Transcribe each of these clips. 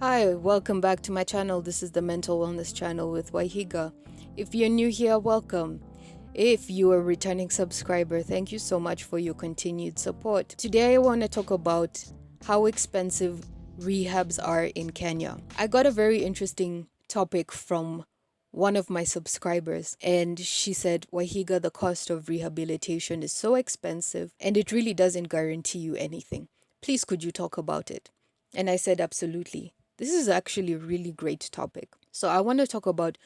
Hi, welcome back to my channel. This is the Mental Wellness channel with Waihiga. If you're new here, welcome. If you are a returning subscriber, thank you so much for your continued support. Today I want to talk about how expensive rehabs are in Kenya. I got a very interesting topic from one of my subscribers, and she said, Waihiga, the cost of rehabilitation is so expensive and it really doesn't guarantee you anything. Please, could you talk about it? And I said, absolutely. This is actually a really great topic. So I want to talk about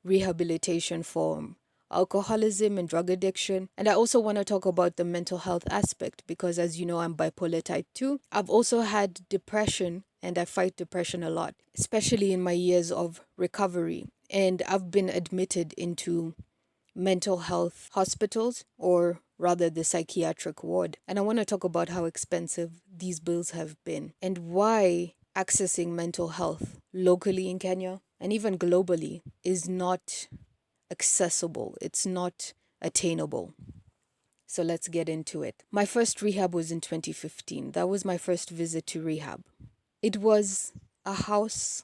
rehabilitation for alcoholism and drug addiction. And I also want to talk about the mental health aspect because, as you know, I'm bipolar type 2. I've also had depression and I fight depression a lot, especially in my years of recovery. And I've been admitted into mental health hospitals, or rather the psychiatric ward. And I want to talk about how expensive these bills have been and why accessing mental health locally in Kenya and even globally is not accessible. It's not attainable. So let's get into it. My first rehab was in 2015. That was my first visit to rehab. It was a house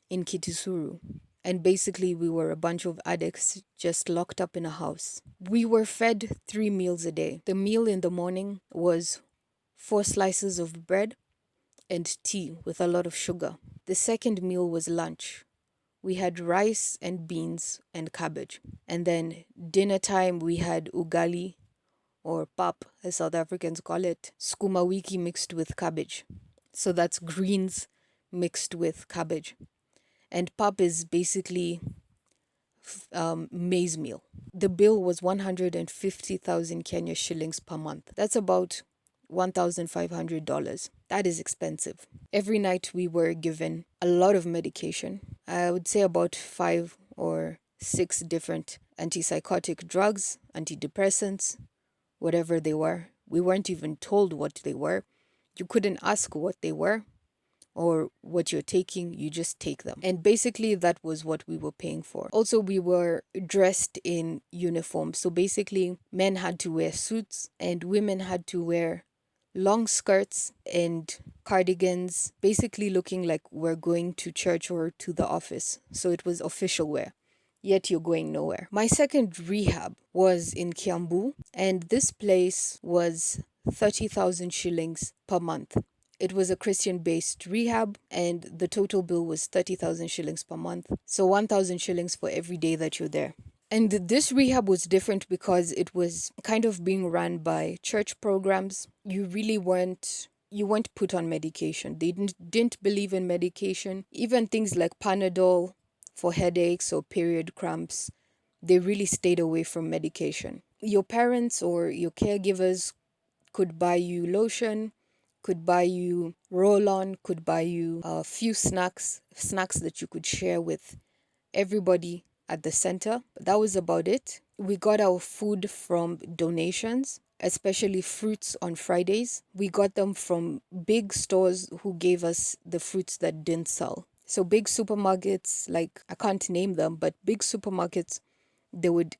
in Kitisuru. And basically, we were a bunch of addicts just locked up in a house. We were fed 3 meals a day. The meal in the morning was 4 slices of bread and tea with a lot of sugar. The second meal was lunch. We had rice and beans and cabbage. And then dinner time, we had ugali or pap, as South Africans call it, skuma wiki mixed with cabbage. So that's greens mixed with cabbage. And pap is basically maize meal. The bill was 150,000 Kenya shillings per month. That's about $1,500. That is expensive. Every night we were given a lot of medication. I would say about 5 or 6 different antipsychotic drugs, antidepressants, whatever they were. We weren't even told what they were. You couldn't ask what they were or what you're taking, you just take them. And basically that was what we were paying for. Also, we were dressed in uniform. So basically men had to wear suits and women had to wear long skirts and cardigans, basically looking like we're going to church or to the office. So it was official wear. Yet you're going nowhere. My second rehab was in Kiambu, and this place was 30,000 shillings per month. It was a Christian-based rehab, and the total bill was 30,000 shillings per month. So 1,000 shillings for every day that you're there. And this rehab was different because it was kind of being run by church programs. You weren't put on medication. They didn't believe in medication. Even things like Panadol for headaches or period cramps, they really stayed away from medication. Your parents or your caregivers could buy you lotion, could buy you roll-on, could buy you a few snacks that you could share with everybody at the center. But that was about it. We got our food from donations, especially fruits on Fridays. We got them from big stores who gave us the fruits that didn't sell. So big supermarkets, like I can't name them, but big supermarkets, they would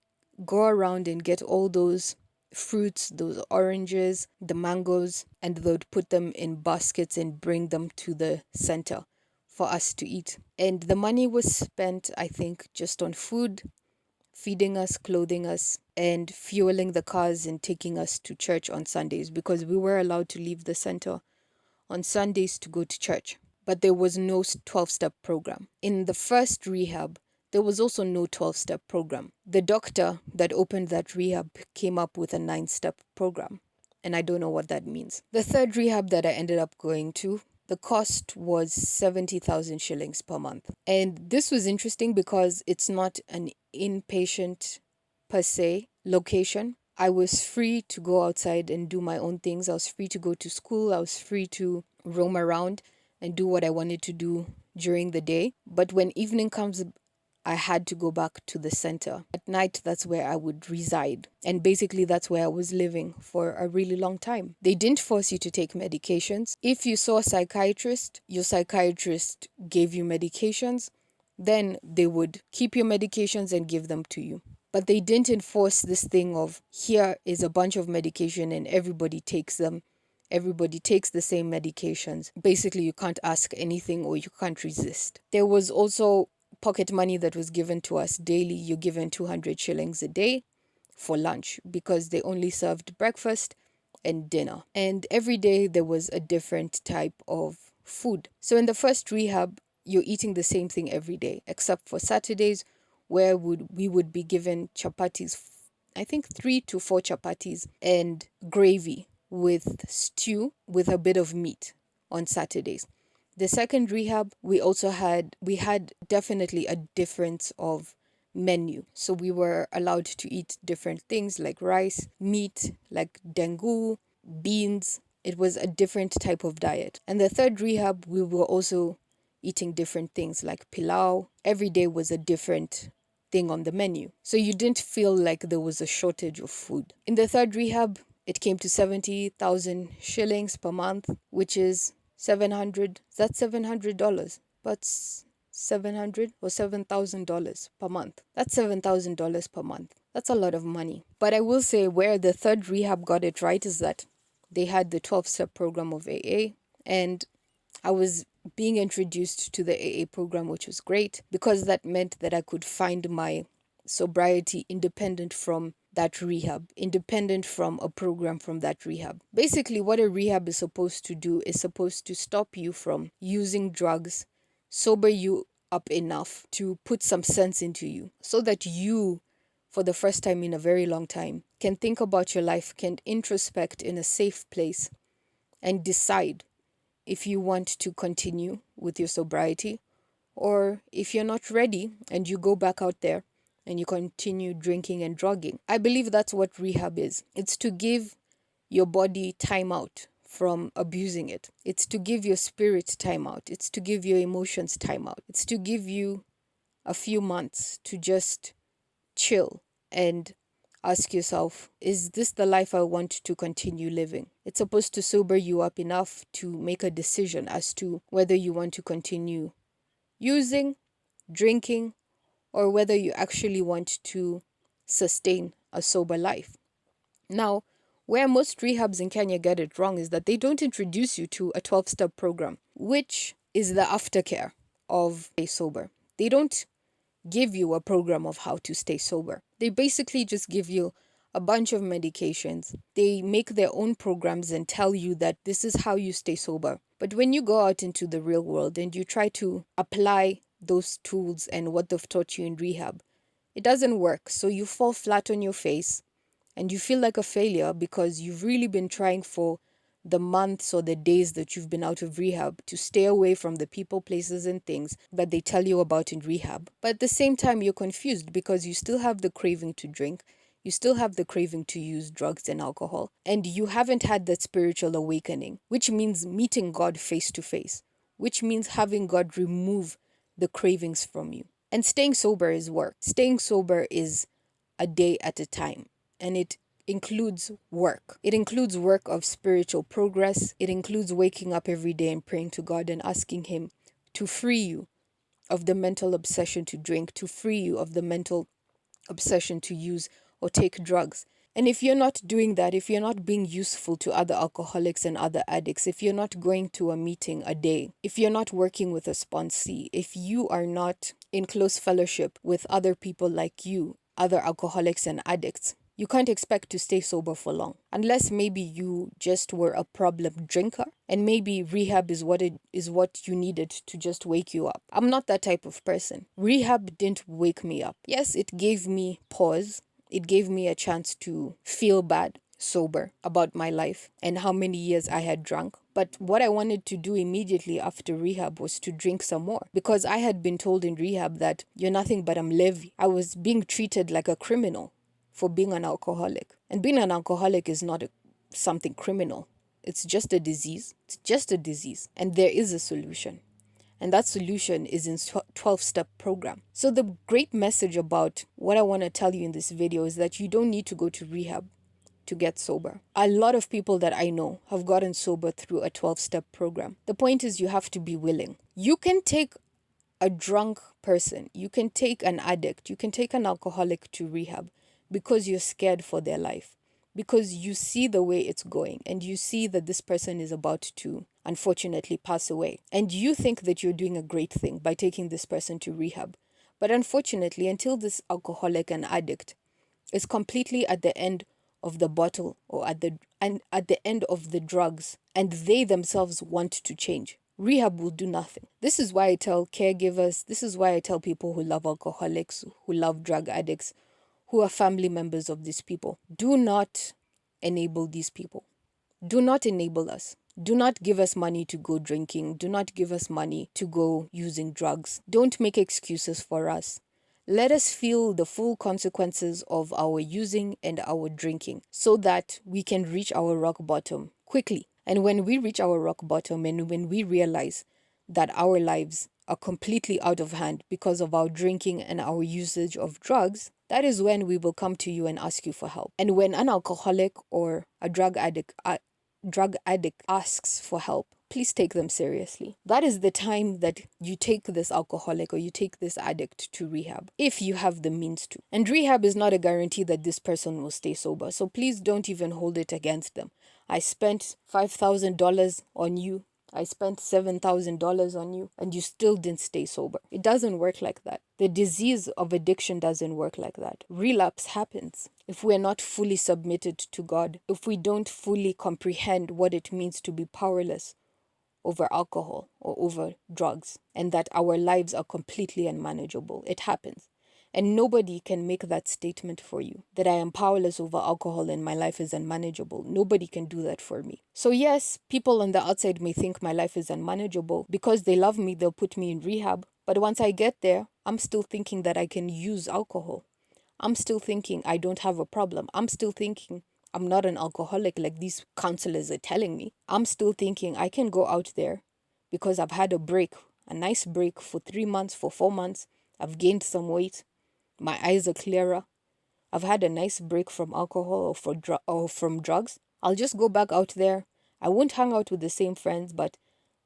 go around and get all those fruits, those oranges, the mangoes, and they would put them in baskets and bring them to the center for us to eat. And the money was spent, I think, just on food, feeding us, clothing us, and fueling the cars and taking us to church on Sundays, because we were allowed to leave the center on Sundays to go to church. But there was no 12-step program. In the first rehab, there was also no 12-step program. The doctor that opened that rehab came up with a 9-step program, and I don't know what that means. The third rehab that I ended up going to, the cost was 70,000 shillings per month. And this was interesting because it's not an inpatient per se location. I was free to go outside and do my own things. I was free to go to school. I was free to roam around and do what I wanted to do during the day. But when evening comes, I had to go back to the center. At night, that's where I would reside. And basically, that's where I was living for a really long time. They didn't force you to take medications. If you saw a psychiatrist, your psychiatrist gave you medications, then they would keep your medications and give them to you. But they didn't enforce this thing of, here is a bunch of medication and everybody takes them Everybody takes the same medications. Basically, you can't ask anything or you can't resist. There was also pocket money that was given to us daily. You're given 200 shillings a day for lunch because they only served breakfast and dinner. And every day there was a different type of food. So in the first rehab, you're eating the same thing every day, except for Saturdays, where we would be given chapatis, I think 3 to 4 chapatis and gravy with stew with a bit of meat on Saturdays. The second rehab, we had definitely a difference of menu. So we were allowed to eat different things like rice, meat, like dengu, beans. It was a different type of diet. And the third rehab, we were also eating different things like pilau. Every day was a different thing on the menu. So you didn't feel like there was a shortage of food. In the third rehab, it came to 70,000 shillings per month, which is 700. That's $700. But 700 or $7,000 per month. That's $7,000 per month. That's a lot of money. But I will say where the third rehab got it right is that they had the 12-step program of AA, and I was being introduced to the AA program, which was great because that meant that I could find my sobriety independent from that rehab, independent from a program from that rehab. Basically, what a rehab is supposed to do is supposed to stop you from using drugs, sober you up enough to put some sense into you so that you, for the first time in a very long time, can think about your life, can introspect in a safe place and decide if you want to continue with your sobriety or if you're not ready and you go back out there and you continue drinking and drugging. I believe that's what rehab is. It's to give your body time out from abusing it. It's to give your spirit time out. It's to give your emotions time out. It's to give you a few months to just chill and ask yourself, is this the life I want to continue living? It's supposed to sober you up enough to make a decision as to whether you want to continue using, drinking, or whether you actually want to sustain a sober life. Now, where most rehabs in Kenya get it wrong is that they don't introduce you to a 12-step program, which is the aftercare of stay sober. They don't give you a program of how to stay sober. They basically just give you a bunch of medications. They make their own programs and tell you that this is how you stay sober. But when you go out into the real world and you try to apply those tools and what they've taught you in rehab, it doesn't work. So you fall flat on your face and you feel like a failure because you've really been trying for the months or the days that you've been out of rehab to stay away from the people, places, and things that they tell you about in rehab. But at the same time, you're confused because you still have the craving to drink, you still have the craving to use drugs and alcohol, and you haven't had that spiritual awakening, which means meeting God face to face, which means having God remove the cravings from you. And staying sober is work. Staying sober is a day at a time, and it includes work. It includes work of spiritual progress. It includes waking up every day and praying to God and asking Him to free you of the mental obsession to drink, to free you of the mental obsession to use or take drugs. And if you're not doing that, if you're not being useful to other alcoholics and other addicts, if you're not going to a meeting a day, if you're not working with a sponsee, if you are not in close fellowship with other people like you, other alcoholics and addicts, you can't expect to stay sober for long. Unless maybe you just were a problem drinker and maybe rehab is what you needed to just wake you up. I'm not that type of person. Rehab didn't wake me up. Yes, it gave me pause. It gave me a chance to feel bad, sober about my life and how many years I had drunk. But what I wanted to do immediately after rehab was to drink some more because I had been told in rehab that you're nothing but a mlevi. I was being treated like a criminal for being an alcoholic. And being an alcoholic is not something criminal. It's just a disease. It's just a disease. And there is a solution. And that solution is in 12-step program. So the great message about what I want to tell you in this video is that you don't need to go to rehab to get sober. A lot of people that I know have gotten sober through a 12-step program. The point is you have to be willing. You can take a drunk person, you can take an addict, you can take an alcoholic to rehab because you're scared for their life, because you see the way it's going and you see that this person is about to unfortunately pass away. And you think that you're doing a great thing by taking this person to rehab. But unfortunately, until this alcoholic and addict is completely at the end of the bottle or at the end of the drugs and they themselves want to change, rehab will do nothing. This is why I tell caregivers, this is why I tell people who love alcoholics, who love drug addicts, who are family members of these people, do not enable these people. Do not enable us. Do not give us money to go drinking. Do not give us money to go using drugs. Don't make excuses for us. Let us feel the full consequences of our using and our drinking so that we can reach our rock bottom quickly. And when we reach our rock bottom and when we realize that our lives are completely out of hand because of our drinking and our usage of drugs, that is when we will come to you and ask you for help. And when an alcoholic or a drug addict asks for help, please take them seriously. That is the time that you take this alcoholic or you take this addict to rehab, if you have the means to. And rehab is not a guarantee that this person will stay sober, so please don't even hold it against them. I spent $5,000 on you. I spent $7,000 on you and you still didn't stay sober. It doesn't work like that. The disease of addiction doesn't work like that. Relapse happens if we're not fully submitted to God, if we don't fully comprehend what it means to be powerless over alcohol or over drugs, and that our lives are completely unmanageable. It happens. And nobody can make that statement for you, that I am powerless over alcohol and my life is unmanageable. Nobody can do that for me. So yes, people on the outside may think my life is unmanageable. Because they love me, they'll put me in rehab. But once I get there, I'm still thinking that I can use alcohol. I'm still thinking I don't have a problem. I'm still thinking I'm not an alcoholic like these counselors are telling me. I'm still thinking I can go out there because I've had a nice break for 3 months, for 4 months. I've gained some weight. My eyes are clearer. I've had a nice break from alcohol or from drugs. I'll just go back out there. I won't hang out with the same friends, but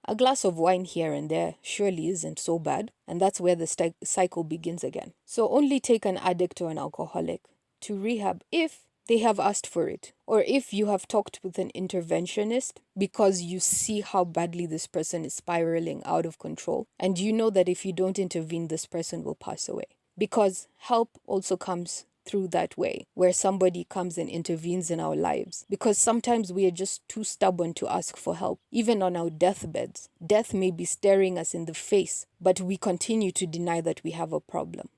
a glass of wine here and there surely isn't so bad. And that's where the cycle begins again. So only take an addict or an alcoholic to rehab if they have asked for it, or if you have talked with an interventionist because you see how badly this person is spiraling out of control, and you know that if you don't intervene, this person will pass away. Because help also comes through that way, where somebody comes and intervenes in our lives. Because sometimes we are just too stubborn to ask for help, even on our deathbeds. Death may be staring us in the face, but we continue to deny that we have a problem.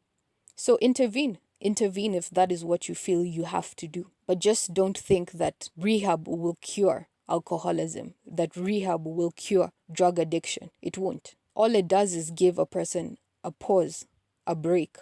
So intervene. Intervene if that is what you feel you have to do. But just don't think that rehab will cure alcoholism, that rehab will cure drug addiction. It won't. All it does is give a person a pause, a break,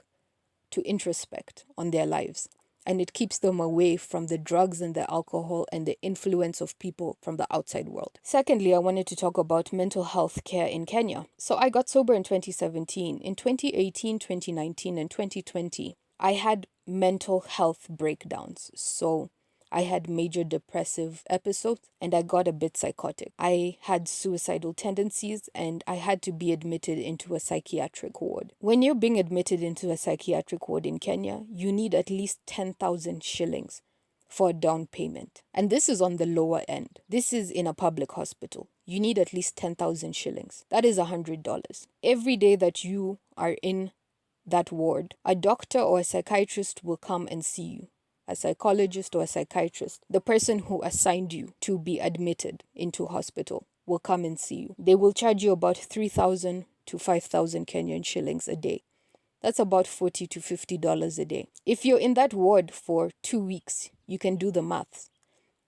to introspect on their lives. And it keeps them away from the drugs and the alcohol and the influence of people from the outside world. Secondly, I wanted to talk about mental health care in Kenya. So I got sober in 2017. In 2018, 2019, and 2020, I had mental health breakdowns. So I had major depressive episodes and I got a bit psychotic. I had suicidal tendencies and I had to be admitted into a psychiatric ward. When you're being admitted into a psychiatric ward in Kenya, you need at least 10,000 shillings for a down payment. And this is on the lower end. This is in a public hospital. You need at least 10,000 shillings. That is $100. Every day that you are in that ward, a doctor or a psychiatrist will come and see you. A psychologist or a psychiatrist, the person who assigned you to be admitted into hospital, will come and see you. They will charge you about 3,000 to 5,000 Kenyan shillings a day. That's about $40 to $50 a day. If you're in that ward for 2 weeks, you can do the maths.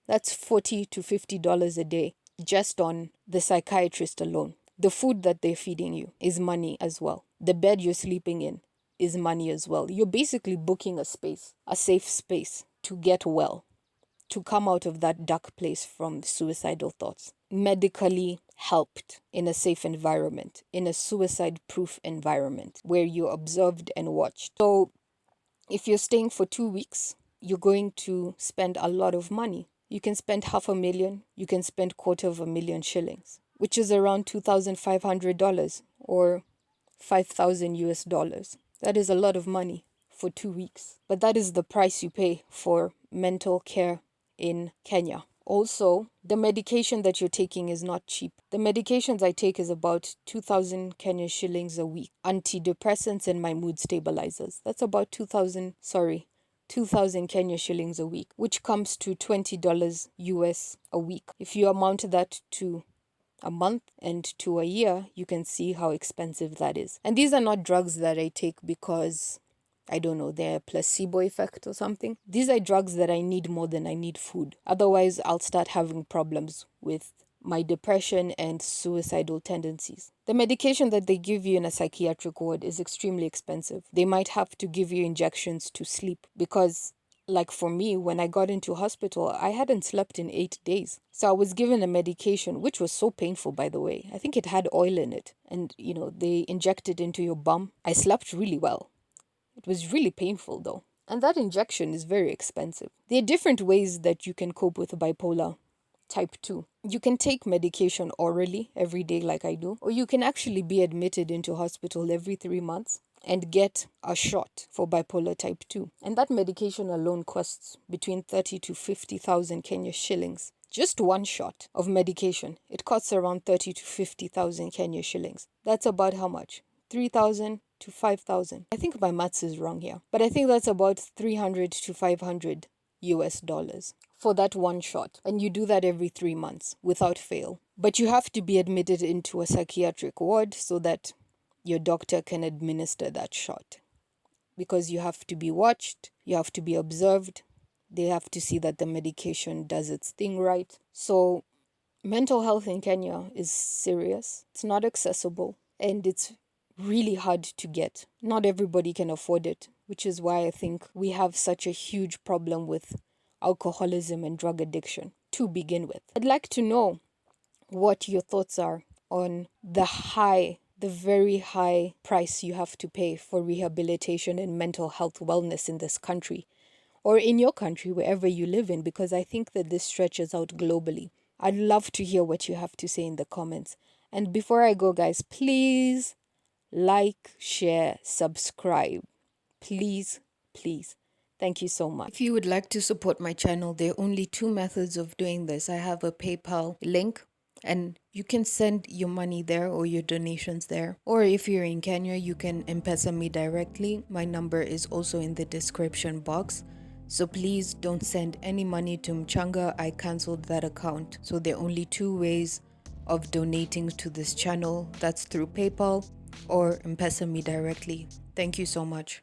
That's $40 to $50 a day just on the psychiatrist alone. The food that they're feeding you is money as well. The bed you're sleeping in is money as well. You're basically booking a space, a safe space to get well, to come out of that dark place from suicidal thoughts. Medically helped in a safe environment, in a suicide-proof environment where you're observed and watched. So if you're staying for 2 weeks, you're going to spend a lot of money. You can spend $500,000, you can spend $250,000 shillings, which is around $2,500 or 5,000 US dollars. That is a lot of money for 2 weeks. But that is the price you pay for mental care in Kenya. Also, the medication that you're taking is not cheap. The medications I take is about 2,000 Kenya shillings a week. Antidepressants and my mood stabilizers. That's about 2,000 Kenya shillings a week, which comes to $20 US a week. If you amount that to a month and to a year, you can see how expensive that is. And these are not drugs that I take because, I don't know, they're a placebo effect or something. These are drugs that I need more than I need food. Otherwise, I'll start having problems with my depression and suicidal tendencies. The medication that they give you in a psychiatric ward is extremely expensive. They might have to give you injections to sleep because, like for me, when I got into hospital, I hadn't slept in 8 days. So I was given a medication, which was so painful, by the way. I think it had oil in it. And, they inject it into your bum. I slept really well. It was really painful, though. And that injection is very expensive. There are different ways that you can cope with bipolar type 2. You can take medication orally every day like I do, or you can actually be admitted into hospital every 3 months and get a shot for bipolar type 2. And that medication alone costs between 30 to 50,000 Kenya shillings. Just one shot of medication, it costs around 30 to 50,000 Kenya shillings. That's about how much? 3,000 to 5,000. I think my maths is wrong here, but I think that's about 300 to 500 US dollars for that one shot. And you do that every 3 months without fail. But you have to be admitted into a psychiatric ward so that your doctor can administer that shot. Because you have to be watched, you have to be observed, they have to see that the medication does its thing right. So mental health in Kenya is serious. It's not accessible and it's really hard to get. Not everybody can afford it, which is why I think we have such a huge problem with alcoholism and drug addiction to begin with. I'd like to know what your thoughts are on the very high price you have to pay for rehabilitation and mental health wellness in this country, or in your country, wherever you live in, because I think that this stretches out globally. I'd love to hear what you have to say in the comments. And before I go, guys, please like, share, subscribe. Please, please. Thank you so much. If you would like to support my channel, there are only 2 methods of doing this. I have a PayPal link and you can send your money there or your donations there. Or if you're in Kenya, you can MPESA me directly. My number is also in the description box. So please don't send any money to Mchanga. I cancelled that account. So there are only 2 ways of donating to this channel. That's through PayPal or MPESA me directly. Thank you so much.